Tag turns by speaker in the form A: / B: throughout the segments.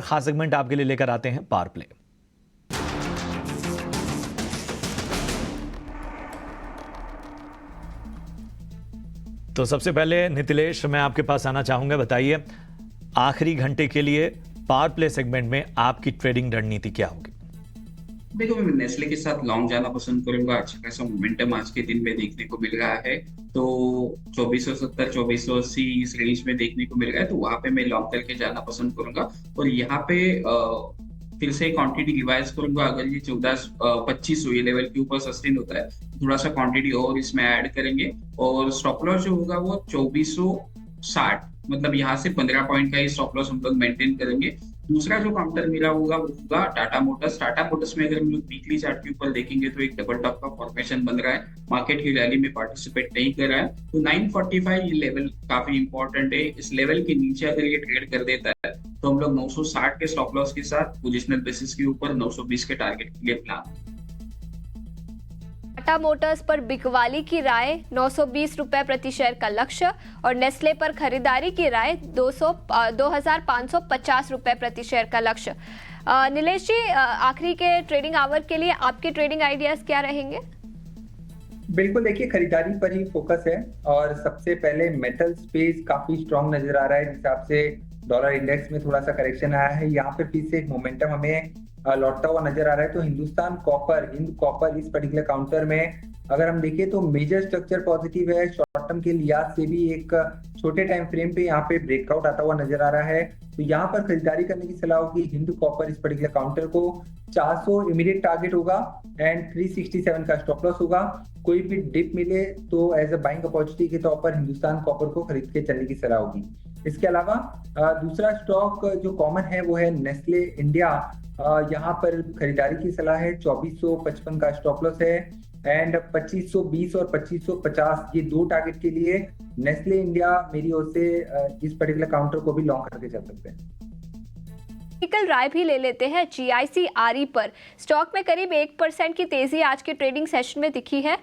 A: खास सेगमेंट आपके लिए लेकर आते हैं पावर प्ले। तो सबसे पहले नितिलेश, मैं आपके पास आना चाहूंगा। बताइए, आखिरी घंटे के लिए पावर प्ले सेगमेंट में आपकी ट्रेडिंग रणनीति क्या होगी?
B: देखो, मैं नेस्ले के साथ लॉन्ग जाना पसंद करूंगा। अच्छा खासा मोमेंटम आज के दिन में देखने को मिल रहा है, तो 2470 2480 इस रेंज में देखने को मिल रहा है, तो वहां पे मैं लॉन्ग करके जाना पसंद करूंगा। और यहाँ पे फिर से क्वांटिटी रिवाइज करूंगा। अगर ये 1425 ये लेवल के ऊपर सस्टेन होता है, थोड़ा सा क्वांटिटी और इसमें ऐड करेंगे। और स्टॉप लॉस जो होगा वो 2460, मतलब यहाँ से 15 पॉइंट का ही स्टॉप लॉस हम लोग मेंटेन करेंगे। दूसरा जो काउंटर मेरा होगा वो होगा टाटा मोटर्स। टाटा मोटर्स में अगर हम लोग वीकली चार्ट के ऊपर देखेंगे तो एक डबल टॉप का फॉर्मेशन बन रहा है, मार्केट की रैली में पार्टिसिपेट नहीं कर रहा है। तो 945 ये लेवल काफी इंपॉर्टेंट है। इस लेवल के नीचे अगर ये ट्रेड कर देता है तो हम लोग 960 के स्टॉप लॉस के साथ पोजिशनल बेसिस के ऊपर 920 के टारगेट के लिए प्लान।
C: टाटा मोटर्स पर बिकवाली की राय 920 रुपए प्रति शेयर का लक्ष्य और नेस्ले पर खरीदारी की राय 2550 रुपए प्रति शेयर का लक्ष्य। नीलेश जी, आखिरी के ट्रेडिंग आवर के लिए आपके ट्रेडिंग आइडियाज क्या रहेंगे?
D: बिल्कुल, देखिए खरीदारी पर ही फोकस है और सबसे पहले मेटल स्पेस काफी स्ट्रांग नजर आ रहा है। जिस हिसाब से डॉलर इंडेक्स में थोड़ा सा करेक्शन आया है, यहाँ पे फिर से एक मोमेंटम हमें लौटता हुआ नजर आ रहा है। तो हिंदुस्तान कॉपर, हिंद कॉपर, इस पर्टिकुलर काउंटर में अगर हम देखें तो मेजर स्ट्रक्चर पॉजिटिव है। शॉर्ट टर्म के लिहाज से भी एक छोटे टाइम फ्रेम पे यहाँ पे ब्रेकआउट आता हुआ नजर आ रहा है। तो यहाँ पर खरीदारी करने की सलाह होगी। हिंद कॉपर इस पर्टिकुलर काउंटर को 400 इमीडिएट टारगेट होगा एंड 367 का स्टॉप लॉस होगा। कोई भी डिप मिले तो एज अ बाइंग अपॉर्चुनिटी के तौर पर हिंदुस्तान कॉपर को खरीद के चलने की सलाह होगी। इसके अलावा दूसरा स्टॉक जो कॉमन है वो है नेस्ले इंडिया। यहाँ पर खरीदारी की सलाह है। 2455 का स्टॉप लॉस है एंड 2520 और 2550 ये दो टारगेट के लिए नेस्ले इंडिया मेरी ओर से इस पर्टिकुलर काउंटर को भी लॉन्ग करके चल सकते हैं।
C: टेक्निकल राय भी ले लेते हैं। जीआईसी आरई पर स्टॉक में करीब 1% की तेजी आज के ट्रेडिंग सेशन में दिखी है।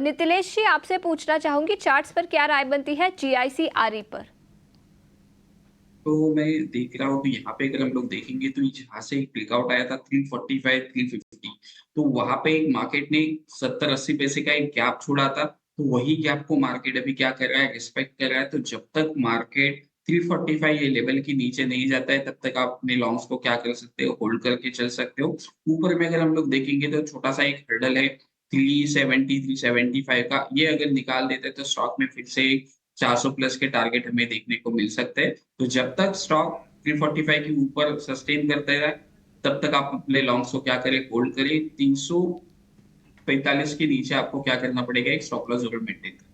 C: नितिलेश जी, आपसे पूछना चाहूंगी, चार्ट्स पर क्या राय बनती है जीआईसी आरई पर?
B: तो मैं देख रहा हूँ, तो यहाँ पे अगर हम लोग देखेंगे तो जहाँ से एक ब्रेकआउट आया था 345 350, तो वहां पे एक मार्केट ने 70-80 पैसे का एक गैप छोड़ा था। तो वही गैप को मार्केट अभी क्या कर रहा है, रिस्पेक्ट कर रहा है। तो जब तक मार्केट 345 ये लेवल के नीचे नहीं जाता है, तब तक आप अपने लॉन्ग्स को क्या कर सकते हो, होल्ड करके चल सकते हो। ऊपर में अगर हम लोग देखेंगे तो छोटा सा एक हर्डल है 370 375 का, ये अगर निकाल देते हैं तो स्टॉक में फिर से 400 प्लस के टारगेट हमें देखने को मिल सकते हैं। तो जब तक स्टॉक 345 के ऊपर सस्टेन करते रहे, तब तक आप अपने लॉन्ग्स को क्या करें, होल्ड करें। 345 के नीचे आपको क्या करना पड़ेगा, एक स्टॉप लॉस जरूर मेंटेन करना।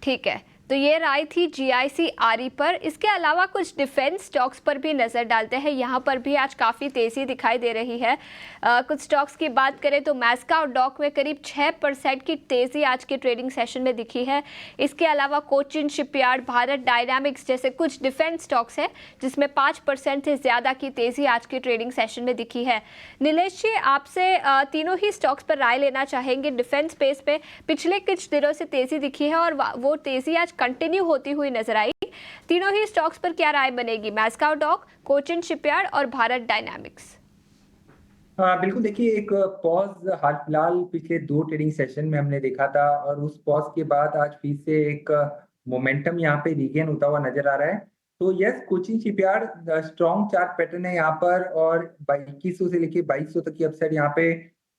C: ठीक है, तो ये राय थी जीआईसी आरई पर। इसके अलावा कुछ डिफेंस स्टॉक्स पर भी नज़र डालते हैं। यहाँ पर भी आज काफ़ी तेज़ी दिखाई दे रही है। कुछ स्टॉक्स की बात करें तो मैस्का और डॉक में करीब 6% की तेज़ी आज के ट्रेडिंग सेशन में दिखी है। इसके अलावा कोचिन शिपयार्ड, भारत डायनामिक्स जैसे कुछ डिफेंस स्टॉक्स हैं जिसमें 5% से ज़्यादा की तेज़ी आज के ट्रेडिंग सेशन में दिखी है। नीलेश जी, आपसे तीनों ही स्टॉक्स पर राय लेना चाहेंगे। डिफेंस स्पेस में पिछले कुछ दिनों से तेज़ी दिखी है और वो तेज़ी आज कंटिन्यू होती हुई नजर आई। तीनों ही स्टॉक्स पर क्या राय बनेगी? मैस्का डॉक, कोचिन शिपयार्ड और भारत डायनामिक्स।
D: बिल्कुल, देखिए एक पॉज हाल फिलहाल पिछले 2 ट्रेडिंग सेशन में हमने देखा था और उस पॉज के बाद आज फिर से एक मोमेंटम यहाँ पे रीगेन होता हुआ नजर आ रहा है। तो yes, Cochin shipyard strong chart pattern है यहाँ पर और 2100 से लेके 2200 तक की अपसाइड यहाँ पे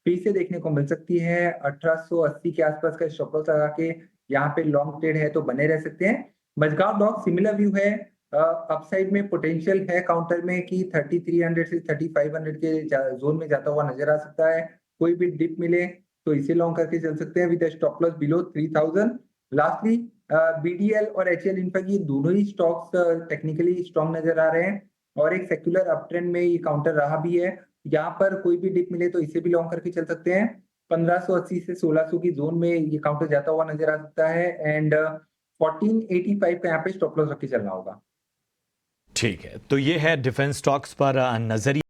D: फिर से देखने को मिल सकती है। 1880 के आसपास का स्टॉप लॉस लगा के यहाँ पे लॉन्ग ट्रेड है तो बने रह सकते हैं। मजगांव डॉक सिमिलर व्यू है। अपसाइड में पोटेंशियल है काउंटर में कि 3300 से 3500 के जोन में जाता हुआ नजर आ सकता है। कोई भी डिप मिले तो इसे लॉन्ग करके चल सकते हैं with stop loss below 3000। Lastly BDL और एचएल इनफैक्ट ये दोनों ही स्टॉक्स टेक्निकली स्ट्रॉन्ग नजर आ रहे हैं और एक सेक्युलर अप ट्रेंड में ये काउंटर रहा भी है। यहाँ पर कोई भी डिप मिले तो इसे भी लॉन्ग करके चल सकते हैं। 1580 से 1600 की जोन में ये काउंटर जाता हुआ नजर आ सकता है एंड 1485 का यहाँ पे स्टॉप लॉस रख के चलना होगा।
A: ठीक है, तो ये है डिफेंस स्टॉक्स पर नजरिया।